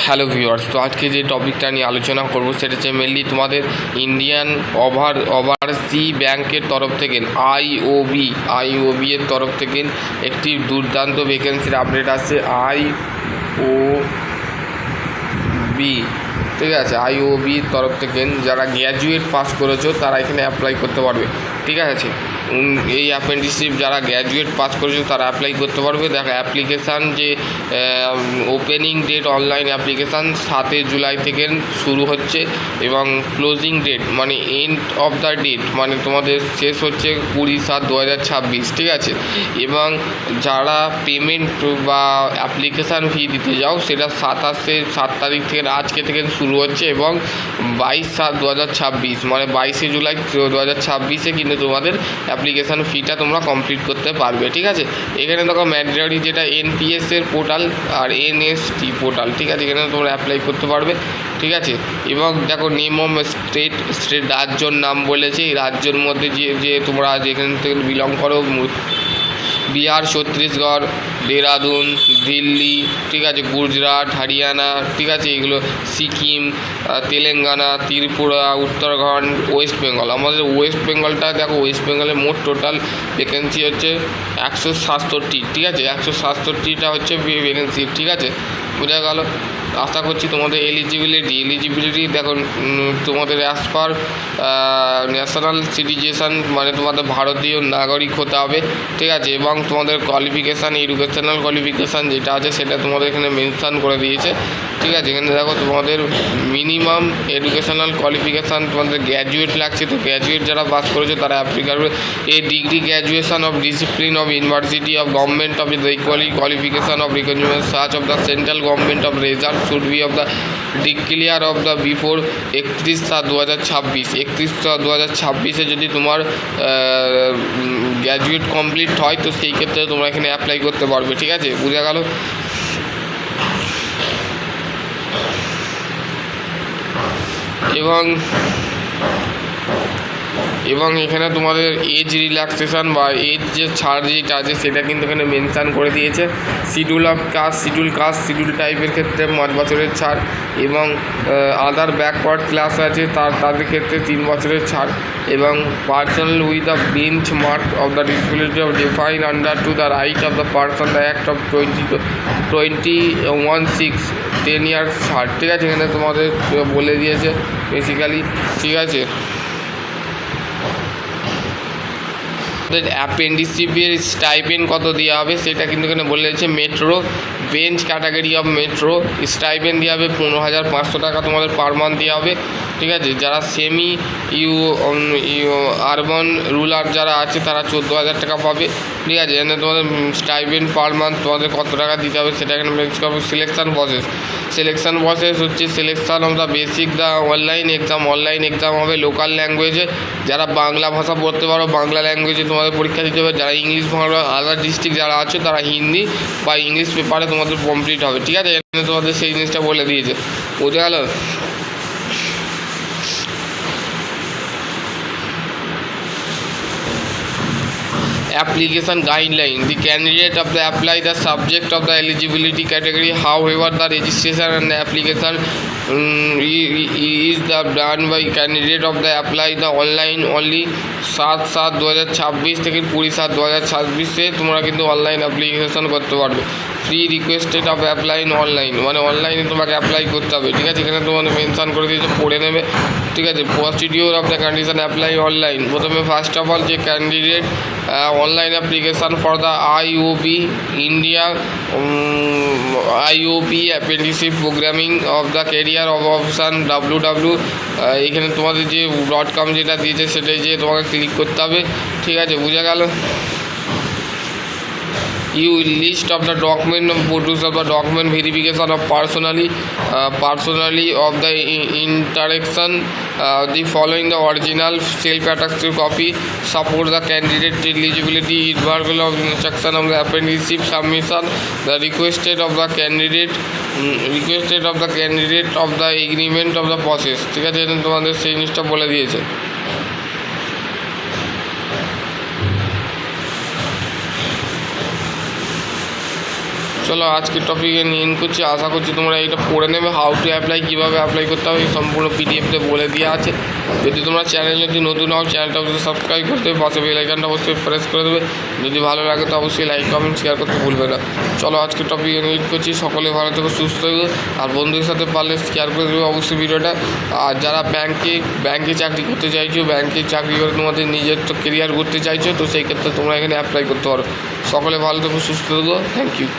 Hello viewers, তো আজকে যে টপিকটা নিয়ে আলোচনা করব সেটা হচ্ছে মেনলি তোমাদের ইন্ডিয়ান ওভারসি ব্যাংকের তরফ থেকে আইওবি এর তরফ থেকে একটি দুর্দান্ত ভ্যাকেন্সির আপডেট আসছে। আইওবি, ঠিক আছে, আইওবির তরফ থেকে যারা গ্র্যাজুয়েট পাস করেছো তারা এখানে অ্যাপ্লাই করতে পারবে। ঠিক আছে, এই অ্যাপ্রেন্টিসশিপ যারা গ্র্যাজুয়েট পাস করেছো তারা অ্যাপ্লাই করতে পারবে। দেখো, অ্যাপ্লিকেশান যে ওপেনিং ডেট অনলাইন অ্যাপ্লিকেশান 7 জুলাই থেকে শুরু হচ্ছে এবং ক্লোজিং ডেট মানে এন্ড অফ দ্য ডেট মানে তোমাদের শেষ হচ্ছে 20/7/2026। ঠিক আছে, এবং যারা পেমেন্ট বা অ্যাপ্লিকেশান ফি দিতে যাও সেটা 7 তারিখ থেকে আজকে থেকে শুরু হচ্ছে এবং 22/7/2026 মানে 22শে জুলাই 2026 কিন্তু তোমাদের অ্যাপ্লিকেশান ফিটা তোমরা কমপ্লিট করতে পারবে। ঠিক আছে, এখানে দেখো ম্যান্ডেটরি যেটা এনপিএস এর পোর্টাল আর এনএসটি পোর্টাল, ঠিক আছে, এখানে তোমরা অ্যাপ্লাই করতে পারবে। ঠিক আছে, এবং দেখো নেম অফ স্টেট রাজ্যর নাম বলেছে। এই রাজ্যের মধ্যে যে তোমরা যেখান থেকে বিলং করো, বিহার, ছত্তিশগড়, দেরাদুন, দিল্লি, ঠিক আছে, গুজরাট, হরিয়ানা, ঠিক আছে, এগুলো সিকিম, তেলেঙ্গানা, ত্রিপুরা, উত্তরাখণ্ড, ওয়েস্ট বেঙ্গল। আমাদের ওয়েস্ট বেঙ্গলটা দেখো, ওয়েস্ট বেঙ্গলের মোট টোটাল ভ্যাকেন্সি হচ্ছে 167। ঠিক আছে, 167টা হচ্ছে ভ্যাকেন্সি। ঠিক আছে, বোঝা গেল। আশা করছি তোমাদের এলিজিবিলিটি দেখো, তোমাদের অ্যাজ পার ন্যাশনাল সিটিজেন মানে তোমাদের ভারতীয় নাগরিক হতে হবে। ঠিক আছে, এবং তোমাদের কোয়ালিফিকেশান, এডুকেশনাল কোয়ালিফিকেশান যেটা আছে সেটা তোমাদের এখানে মেনশান করে দিয়েছে। ঠিক আছে, এখানে দেখো তোমাদের মিনিমাম এডুকেশনাল কোয়ালিফিকেশান তোমাদের গ্র্যাজুয়েট লাগছে। তো গ্র্যাজুয়েট যারা পাস করেছে তারা অ্যাপ্লাই করবে। A degree graduation of discipline of university of government of the qualification of recognition search of the central government of result should be of the declare of the before 31/7/2026। 31/7/2026 যদি তোমার graduate complete হয় তো সেই ক্ষেত্রে তোমরা এখানে apply করতে পারবে। ঠিক আছে, বোঝা গেল। এবং এখানে তোমাদের এজ রিল্যাক্সেশন বা এজ যে ছাড় যেটা আছে সেটা কিন্তু এখানে মেনশান করে দিয়েছে। শিডিউল কাস্ট, শিডিউল টাইপের ক্ষেত্রে 5 বছরের ছাড় এবং আদার ব্যাকওয়ার্ড ক্লাস আছে তাদের ক্ষেত্রে 3 বছরের ছাড় এবং personal with the bench mark of the disability of define under to the right of the person the act of 2016 10 years ছাড়। ঠিক আছে, এখানে তোমাদের বলে দিয়েছে বেসিক্যালি। ঠিক আছে, অ্যাপেন্ডিসিপের স্টাইপেন্ড কত দেওয়া হবে সেটা কিন্তু এখানে বলে দিয়েছে। Metro bench category of metro stipend দেওয়া হবে 15,500 টাকা তোমাদের পার মান্থ দেওয়া হবে। ঠিক আছে, যারা সেমি আরবান রুরাল যারা আছে তারা 14,000 টাকা পাবে। ঠিক আছে, এখানে তোমাদের স্টাইপেন্ড পার মান্থ তোমাদের কত টাকা দিতে হবে সেটা এখানে মেনশন করবে। সিলেকশন প্রসেস হচ্ছে selection of the basic the online exam হবে লোকাল ল্যাঙ্গুয়েজে। যারা বাংলা ভাষা পড়তে পারো বাংলা ল্যাঙ্গুয়েজে তোমাদের পরীক্ষা দিতে হবে। যারা ইংলিশ ভাষা আদার ডিস্ট্রিক্ট যারা আছে তারা হিন্দি বা ইংলিশ পেপারে তোমাদের কমপ্লিট হবে। ঠিক আছে, এখানে তোমাদের সেই জিনিসটা বলে দিয়েছে। বুঝে গেল। Application guideline: the candidate of the apply the subject of the eligibility category. However, the registration and the application is the done by candidate of the apply the online only 7/7/2026 থেকে 20/7/2026 তোমরা কিন্তু অনলাইন অ্যাপ্লিকেশন করতে পারবে। Free requested of apply online মানে অনলাইনে তোমাকে apply করতে হবে। ঠিক আছে, এখানে তোমাদের মেনশন করে দিয়েছে, পড়ে নেবে। ঠিক আছে, procedure of the condition apply online. প্রথমে ফার্স্ট অফ অল যে candidate online application for the IOB India IOB apprenticeship programming of the career of option www এখানে তোমাদের যে .com যেটা দিয়েছে সেটাই যে তোমাকে ক্লিক করতে হবে। ঠিক আছে, বোঝা গেল। You list of the document produce of the document verification of personally of the interaction the following the original self-attested copy support the candidate eligibility verbal of instruction of the apprenticeship submission the requested of the candidate of the agreement of the process। ঠিক আছে, তোমাদের সেই জিনিসটা বলে দিয়েছে। চলো আজকের টপিকে নিয়ে করছি, আশা করছি তোমরা এটা পড়ে নেবে। হাউ টু অ্যাপ্লাই, কীভাবে অ্যাপ্লাই করতে হবে এই সম্পূর্ণ পিডিএফতে বলে দেওয়া আছে। যদি তোমরা চ্যানেল যদি নতুন হও চ্যানেলটা অবশ্যই সাবস্ক্রাইব করতে হবে, পাশে বেল আইকনটা অবশ্যই প্রেস করে দেবে। যদি ভালো লাগে তো অবশ্যই লাইক কমেন্ট শেয়ার করতে ভুলবে না। চলো আজকের টপিকে নিয়ে করছি, সকলে ভালো থেকো, সুস্থ থেকো, আর বন্ধুদের সাথে পারলে শেয়ার করে দেবে অবশ্যই ভিডিওটা। আর যারা ব্যাংকে চাকরি করতে চাইছো, ব্যাংকে চাকরি করে তোমাদের নিজের তো কেরিয়ার করতে চাইছো, তো সেই ক্ষেত্রে তোমরা এখানে অ্যাপ্লাই করতে পারো। সকলে ভালো থেকো, সুস্থ থেকো, থ্যাংক ইউ।